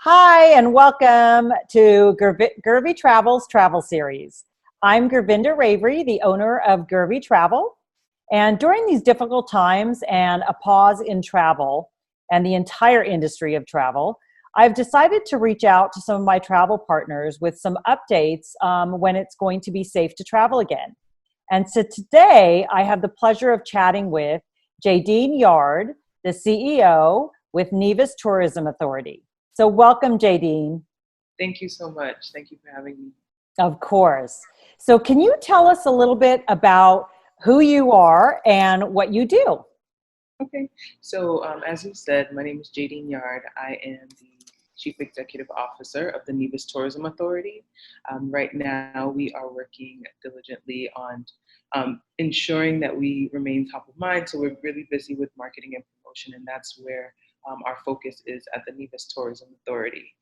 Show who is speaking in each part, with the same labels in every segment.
Speaker 1: Hi, and welcome to Gurvy Travel's travel series. I'm Gurvinda Ravery, the owner of Gurvy Travel. And during these difficult times and a pause in travel and the entire industry of travel, I've decided to reach out to some of my travel partners with some updates when it's going to be safe to travel again. And so today I have the pleasure of chatting with Jayden Yard, the CEO with Nevis Tourism Authority. So welcome, Jayden.
Speaker 2: Thank you so much. Thank you for having me.
Speaker 1: Of course. So can you tell us a little bit about who you are and what you do?
Speaker 2: Okay. So, as you said, my name is Jayden Yard. I am the Chief Executive Officer of the Nevis Tourism Authority. Right now, we are working diligently on ensuring that we remain top of mind. So we're really busy with marketing and promotion, and that's where our focus is at the Nevis Tourism Authority.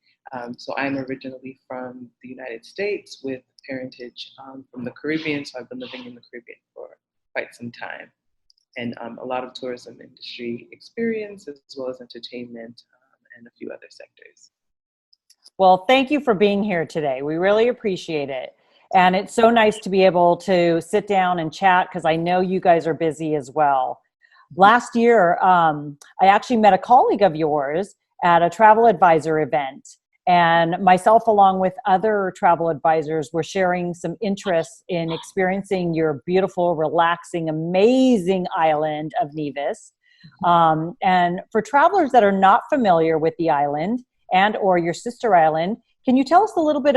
Speaker 2: So I'm originally from the United States with parentage from the Caribbean, so I've been living in the Caribbean for quite some time. And a lot of tourism industry experience as well as entertainment and a few other sectors.
Speaker 1: Well, thank you for being here today. We really appreciate it. And it's so nice to be able to sit down and chat because I know you guys are busy as well. Last year, I actually met a colleague of yours at a travel advisor event. And myself, along with other travel advisors, were sharing some interest in experiencing your beautiful, relaxing, amazing island of Nevis. And for travelers that are not familiar with the island and or your sister island, can you tell us a little bit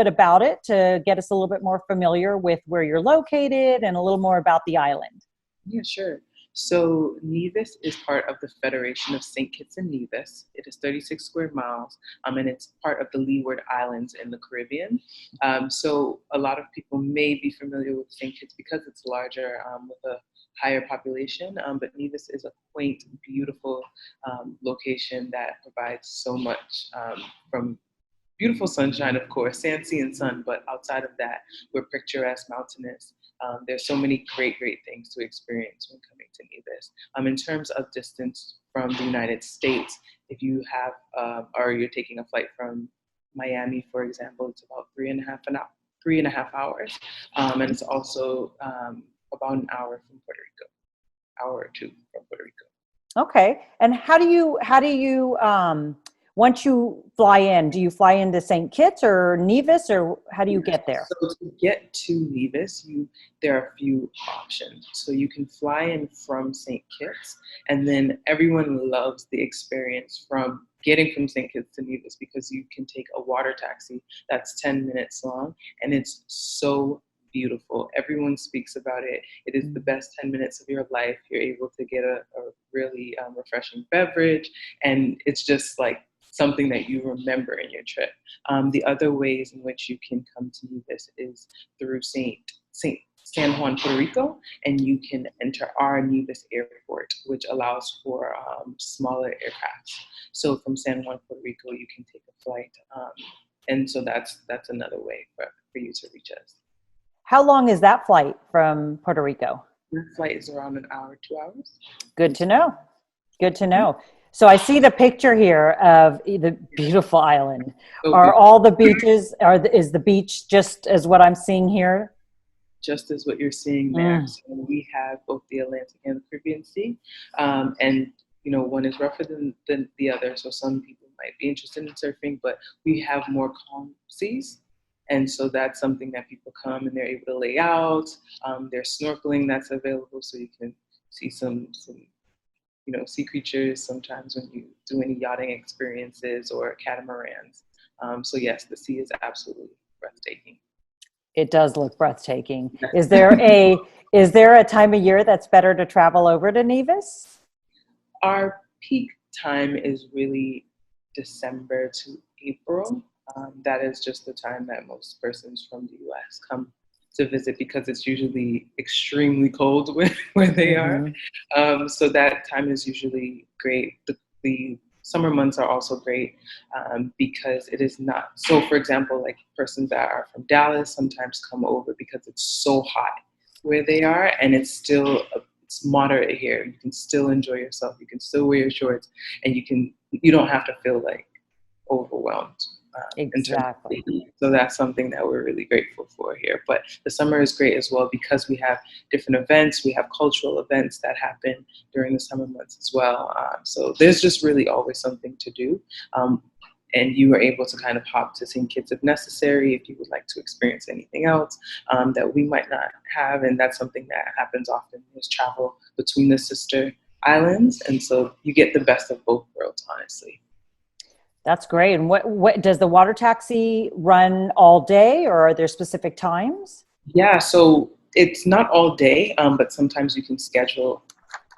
Speaker 1: about it to get us a little bit more familiar with where you're located and a little more about the island?
Speaker 2: Yeah, sure. So Nevis is part of the Federation of St. Kitts and Nevis. It is 36 square miles, and it's part of the Leeward Islands in the Caribbean. So a lot of people may be familiar with St. Kitts because it's larger with a higher population, but Nevis is a quaint, beautiful location that provides so much from beautiful sunshine, of course, sand, sea, and sun, but outside of that, we're picturesque, mountainous. There's so many great things to experience when coming to Nevis. In terms of distance from the United States, if you have, or you're taking a flight from Miami, for example, it's about 3.5 hours. And it's also about an hour from Puerto Rico, hour or two from Puerto Rico.
Speaker 1: Okay. And how do you once you fly in, do you fly into St. Kitts or Nevis, or how do you get there?
Speaker 2: So to get to Nevis, there are a few options. So you can fly in from St. Kitts, and then everyone loves the experience from getting from St. Kitts to Nevis because you can take a water taxi that's 10 minutes long, and it's so beautiful. Everyone speaks about it. It is the best 10 minutes of your life. You're able to get a really refreshing beverage, and it's just like something that you remember in your trip. The other ways in which you can come to Nevis is through San Juan, Puerto Rico, and you can enter our Nevis airport, which allows for smaller aircrafts. So from San Juan, Puerto Rico, you can take a flight, and so that's another way for you to reach us.
Speaker 1: How long is that flight from Puerto Rico?
Speaker 2: That flight is around an hour, 2 hours.
Speaker 1: Good to know. Good to know. So I see the picture here of the beautiful island. Are all the beaches, is the beach just as what I'm seeing here?
Speaker 2: Just as what you're seeing there. So we have both the Atlantic and the Caribbean Sea. And, one is rougher than the other. So some people might be interested in surfing, but we have more calm seas. And so that's something that people come and they're able to lay out. There's snorkeling that's available, so you can see some sea creatures sometimes when you do any yachting experiences or catamarans. So yes, the sea is absolutely breathtaking.
Speaker 1: It does look breathtaking. Is there a time of year that's better to travel over to Nevis?
Speaker 2: Our peak time is really December to April. That is just the time that most persons from the US come to visit because it's usually extremely cold where they are. So that time is usually great. The summer months are also great because it is not. So for example, like persons that are from Dallas sometimes come over because it's so hot where they are, and it's moderate here. You can still enjoy yourself. You can still wear your shorts, and you don't have to feel like, overwhelmed in terms of
Speaker 1: Exactly.
Speaker 2: safety. So that's something that we're really grateful for here. But the summer is great as well because we have different events. We have cultural events that happen during the summer months as well. So there's just really always something to do. And you are able to kind of hop to St. Kitts if necessary, if you would like to experience anything else that we might not have. And that's something that happens often. There's travel between the sister islands. And so you get the best of both worlds, honestly.
Speaker 1: That's great. And what does the water taxi run all day, or are there specific times?
Speaker 2: Yeah, so it's not all day, but sometimes you can schedule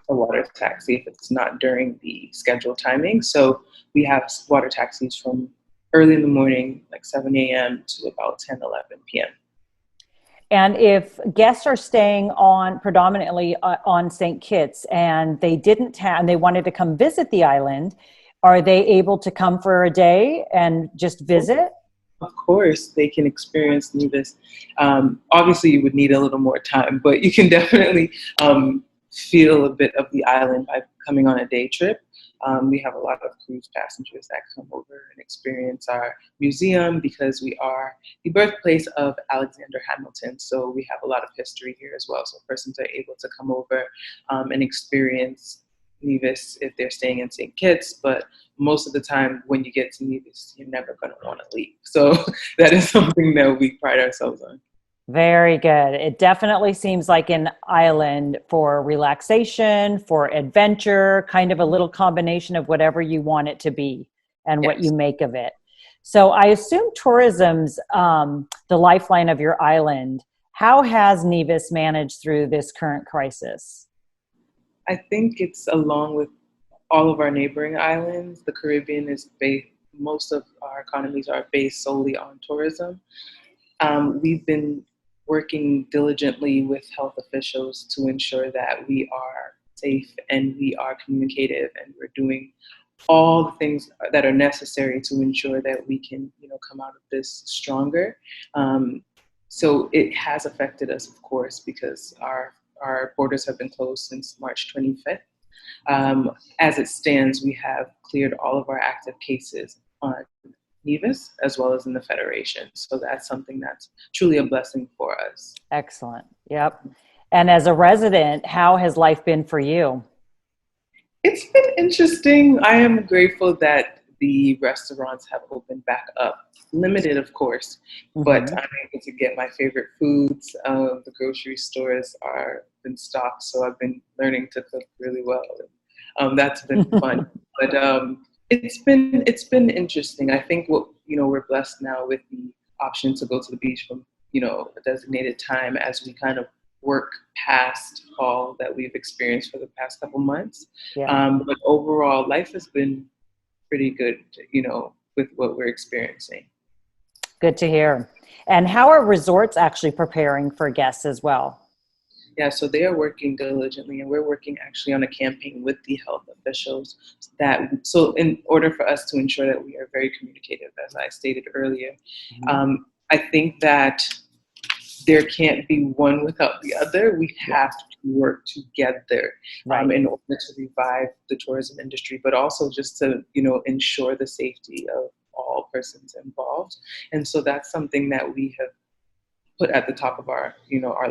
Speaker 2: a water taxi if it's not during the scheduled timing. So we have water taxis from early in the morning, like 7 a.m. to about 10, 11 p.m.
Speaker 1: And if guests are staying on predominantly on St. Kitts and they didn't have, and they wanted to come visit the island, are they able to come for a day and just visit?
Speaker 2: Of course, they can experience Nevis. Obviously, you would need a little more time, but you can definitely feel a bit of the island by coming on a day trip. We have a lot of cruise passengers that come over and experience our museum because we are the birthplace of Alexander Hamilton. So we have a lot of history here as well. So persons are able to come over and experience Nevis if they're staying in St. Kitts, but most of the time when you get to Nevis, you're never going to want to leave. So that is something that we pride ourselves on.
Speaker 1: Very good. It definitely seems like an island for relaxation, for adventure, kind of a little combination of whatever you want it to be and what
Speaker 2: Yes.
Speaker 1: you make of it. So I assume tourism's the lifeline of your island. How has Nevis managed through this current crisis?
Speaker 2: I think it's along with all of our neighboring islands. The Caribbean is based, most of our economies are based solely on tourism. We've been working diligently with health officials to ensure that we are safe and we are communicative and we're doing all the things that are necessary to ensure that we can, come out of this stronger. So it has affected us, of course, because our borders have been closed since March 25th. As it stands, we have cleared all of our active cases on Nevis as well as in the Federation. So that's something that's truly a blessing for us.
Speaker 1: Excellent. Yep. And as a resident, how has life been for you?
Speaker 2: It's been interesting. I am grateful that the restaurants have opened back up. Limited, of course, but I'm able to get my favorite foods. The grocery stores are been stocked, so I've been learning to cook really well. That's been fun. But it's been interesting. I think we're blessed now with the option to go to the beach from a designated time as we kind of work past all that we've experienced for the past couple months.
Speaker 1: Yeah.
Speaker 2: But overall, life has been pretty good, with what we're experiencing.
Speaker 1: Good to hear. And how are resorts actually preparing for guests as well?
Speaker 2: Yeah, so they are working diligently, and we're working actually on a campaign with the health officials so in order for us to ensure that we are very communicative, as I stated earlier. I think that there can't be one without the other. We have to work together in order to revive the tourism industry, but also just to, ensure the safety of all persons involved. And so that's something that we have put at the top of our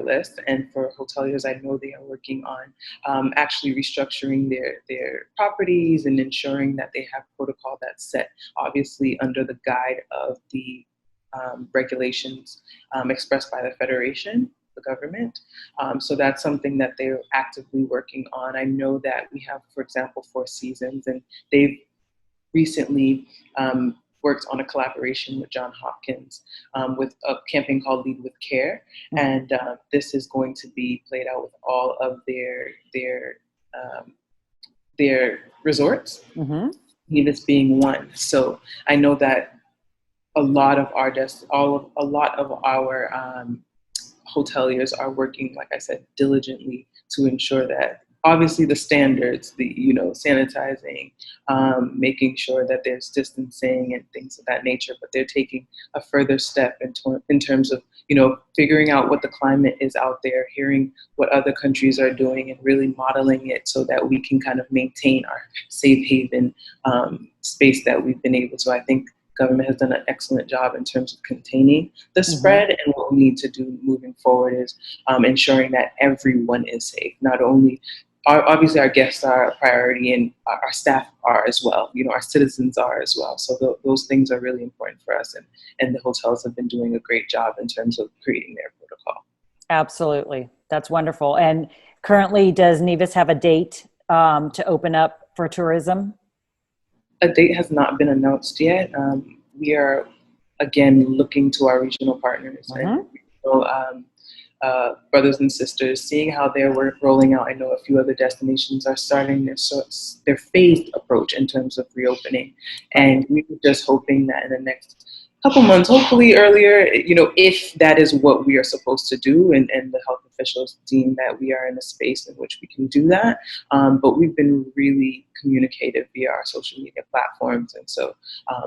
Speaker 2: list. And for hoteliers, I know they are working on actually restructuring their properties and ensuring that they have protocol that's set, obviously under the guide of the regulations expressed by the Federation, the government. So that's something that they're actively working on. I know that we have, for example, Four Seasons, and they've recently worked on a collaboration with Johns Hopkins with a campaign called Lead with Care. And this is going to be played out with all of their resorts, Nevis being one. So I know that a lot of our hoteliers are working, like I said, diligently to ensure that obviously the standards, the sanitizing, making sure that there's distancing and things of that nature, but they're taking a further step in terms of figuring out what the climate is out there, hearing what other countries are doing, and really modeling it so that we can kind of maintain our safe haven space that we've been able to. I think government has done an excellent job in terms of containing the spread. And what we need to do moving forward is ensuring that everyone is safe. Not only obviously our guests are a priority, and our staff are as well. You know, our citizens are as well. So those things are really important for us, and the hotels have been doing a great job in terms of creating their protocol.
Speaker 1: Absolutely. That's wonderful. And currently, does Nevis have a date to open up for tourism?
Speaker 2: A date has not been announced yet. We are, again, looking to our regional partners and regional, brothers and sisters, seeing how they're rolling out. I know a few other destinations are starting their phased approach in terms of reopening. And we were just hoping that in the next couple months, hopefully earlier, you know, if that is what we are supposed to do, and the health officials deem that we are in a space in which we can do that. But we've been really communicative via our social media platforms. And so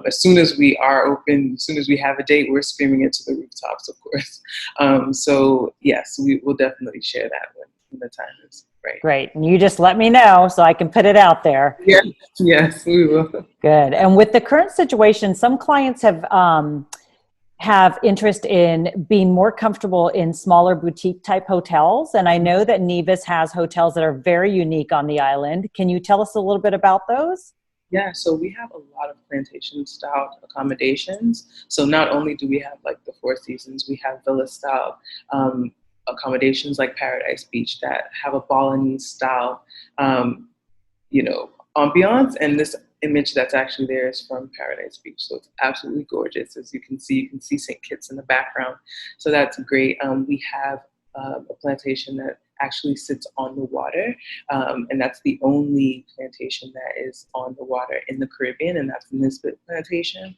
Speaker 2: as soon as we are open, as soon as we have a date, we're screaming it to the rooftops, of course. So yes, we will definitely share that when the time is right.
Speaker 1: Great. And you just let me know so I can put it out there.
Speaker 2: Yes, we will.
Speaker 1: Good. And with the current situation, some clients have interest in being more comfortable in smaller boutique type hotels. And I know that Nevis has hotels that are very unique on the island. Can you tell us a little bit about those?
Speaker 2: Yeah, so we have a lot of plantation style accommodations. So not only do we have like the Four Seasons, we have villa style accommodations like Paradise Beach that have a Balinese style, ambiance. And this image that's actually there is from Paradise Beach. So it's absolutely gorgeous. As you can see St. Kitts in the background. So that's great. We have a plantation that actually sits on the water. And that's the only plantation that is on the water in the Caribbean, and that's the Nisbet plantation.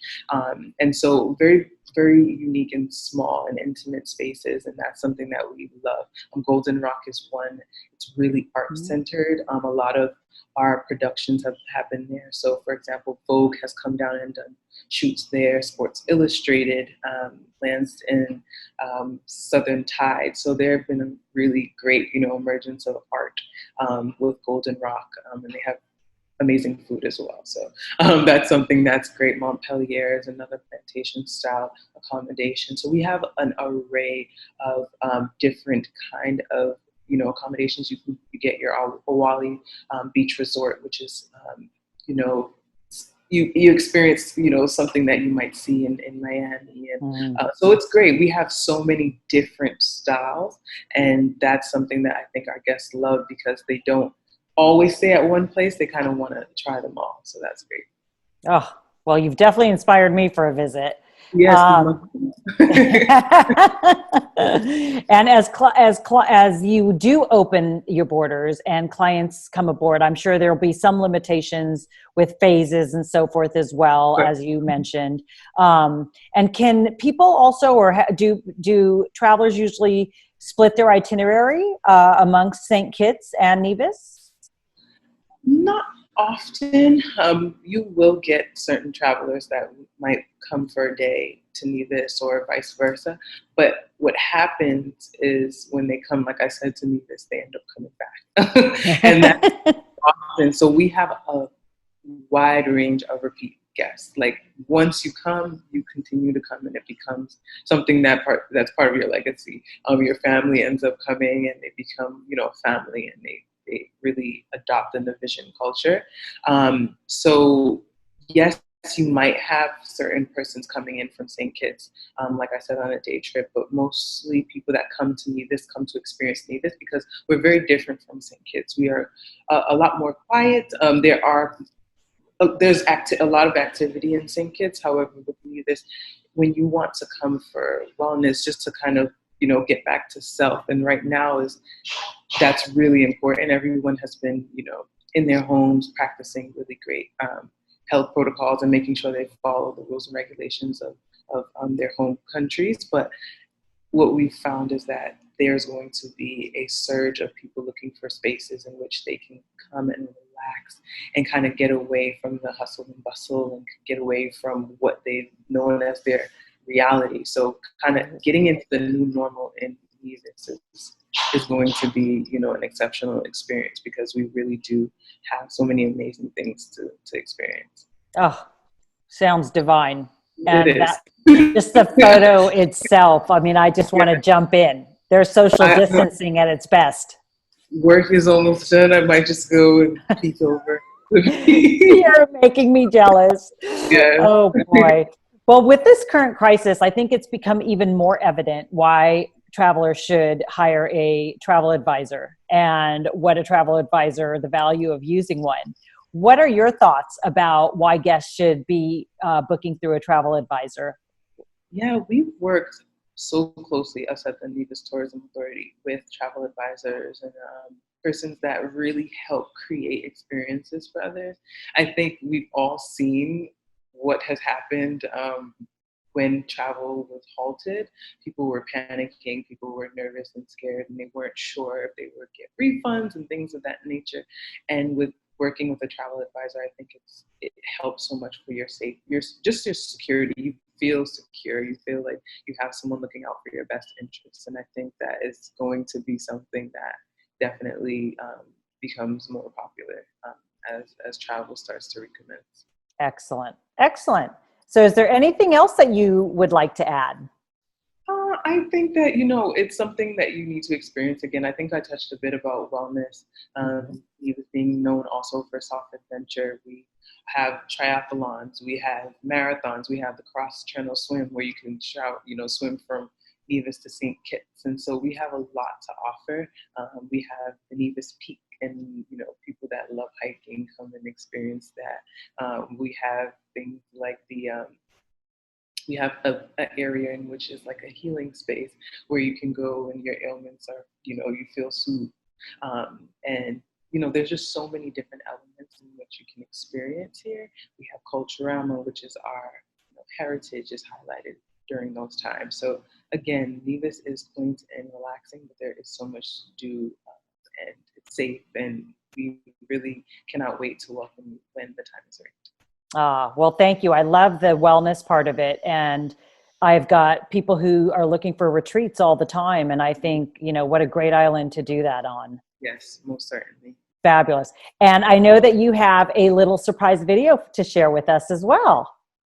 Speaker 2: And so very, very unique and small and intimate spaces, and that's something that we love. Golden Rock is one. It's really art-centered. A lot of our productions have happened there. So, for example, Vogue has come down and done shoots there. Sports Illustrated lands in Southern Tide. So there have been a really great, emergence of art with Golden Rock, and they have amazing food as well. So that's something that's great. Montpelier is another plantation style accommodation. So we have an array of different kind of accommodations. You get your Awali Beach Resort, which is you experience something that you might see in Miami, and so it's great. We have so many different styles, and that's something that I think our guests love because they don't always stay at one place. They kind of want to try them all, so that's great.
Speaker 1: Oh, well, you've definitely inspired me for a visit.
Speaker 2: Yes.
Speaker 1: And as you do open your borders and clients come aboard, I'm sure there will be some limitations with phases and so forth as well,
Speaker 2: Sure.
Speaker 1: as you mentioned. And can people also, or do travelers usually split their itinerary amongst St. Kitts and Nevis?
Speaker 2: Not often. You will get certain travelers that might come for a day to Nevis or vice versa. But what happens is when they come, like I said, to Nevis, they end up coming back. And that's often. So we have a wide range of repeat guests. Like once you come, you continue to come, and it becomes something that's part of your legacy. Your family ends up coming, and they become, family, and they really adopt the Nevisian culture. So yes, you might have certain persons coming in from St. Kitts, like I said, on a day trip, but mostly people that come to Nevis come to experience Nevis because we're very different from St. Kitts. We are a lot more quiet. There's a lot of activity in St. Kitts. However, with Nevis, when you want to come for wellness, just to kind of get back to self, and right now that's really important. Everyone has been in their homes practicing really great health protocols and making sure they follow the rules and regulations of their home countries. But what we've found is that there's going to be a surge of people looking for spaces in which they can come and relax and kind of get away from the hustle and bustle and get away from what they've known as their reality. So kind of getting into the new normal in Nevis is going to be, an exceptional experience because we really do have so many amazing things to experience.
Speaker 1: Oh, sounds divine. And
Speaker 2: It
Speaker 1: that
Speaker 2: is.
Speaker 1: just the photo itself, I mean, I just want to jump in. There's social
Speaker 2: I,
Speaker 1: distancing at its best.
Speaker 2: work is almost done. I might just go and peek over.
Speaker 1: You're making me jealous.
Speaker 2: Yeah.
Speaker 1: Oh boy. Well, with this current crisis, I think it's become even more evident why travelers should hire a travel advisor and what a travel advisor, the value of using one. What are your thoughts about why guests should be booking through a travel advisor?
Speaker 2: Yeah, we've worked so closely, us at the Nevis Tourism Authority, with travel advisors and persons that really help create experiences for others. I think we've all seen what has happened when travel was halted. People were panicking, people were nervous and scared, and they weren't sure if they would get refunds and things of that nature. And with working with a travel advisor, I think it helps so much for your safety, your security. You feel secure. You feel like you have someone looking out for your best interests, and I think that is going to be something that definitely becomes more popular as travel starts to recommence.
Speaker 1: Excellent. Excellent. So is there anything else that you would like to add?
Speaker 2: I think that, it's something that you need to experience again. I think I touched a bit about wellness. Nevis being known also for soft adventure. We have triathlons, we have marathons, we have the cross channel swim where you can swim from Nevis to St. Kitts. And so we have a lot to offer. We have the Nevis Peak, and people that love hiking come and experience that. We have things like we have an area in which is like a healing space where you can go and your ailments are, you feel soothed. And there's just so many different elements in which you can experience here. We have Culturama, which is our heritage is highlighted during those times. So again, Nevis is quaint and relaxing, but there is so much to do, and it's safe, and we really cannot wait to welcome you when the time is right.
Speaker 1: Well, thank you. I love the wellness part of it. And I've got people who are looking for retreats all the time. And I think, what a great island to do that on.
Speaker 2: Yes, most certainly.
Speaker 1: Fabulous. And I know that you have a little surprise video to share with us as well.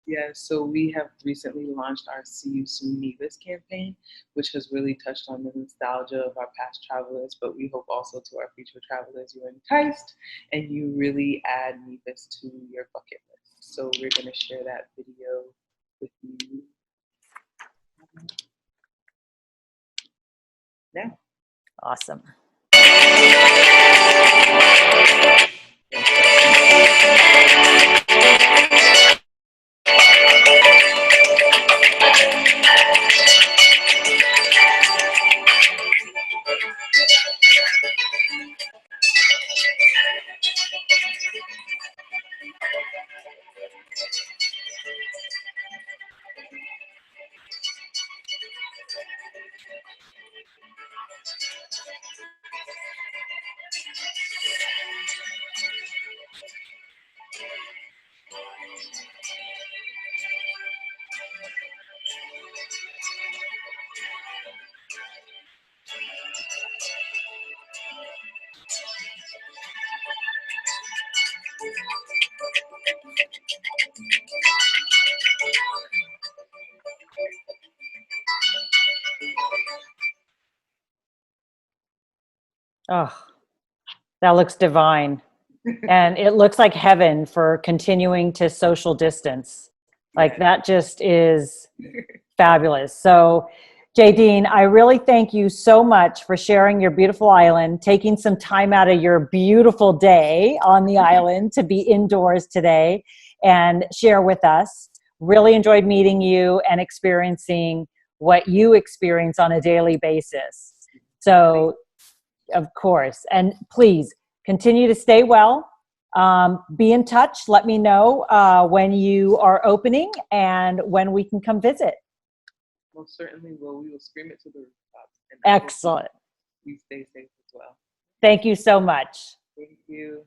Speaker 2: Yeah, so we have recently launched our See You Soon Nevis campaign, which has really touched on the nostalgia of our past travelers, but we hope also to our future travelers you're enticed and you really add Nevis to your bucket list. So we're going to share that video with you now.
Speaker 1: Awesome. Oh, that looks divine. And it looks like heaven for continuing to social distance. Like that just is fabulous. So, Jayden, I really thank you so much for sharing your beautiful island, taking some time out of your beautiful day on the island to be indoors today and share with us. Really enjoyed meeting you and experiencing what you experience on a daily basis. So, of course, and please continue to stay well. Be in touch. Let me know when you are opening and when we can come visit.
Speaker 2: Most certainly will. We will scream it to the rooftops. And
Speaker 1: Excellent.
Speaker 2: you stay safe as well.
Speaker 1: Thank you so much.
Speaker 2: Thank you.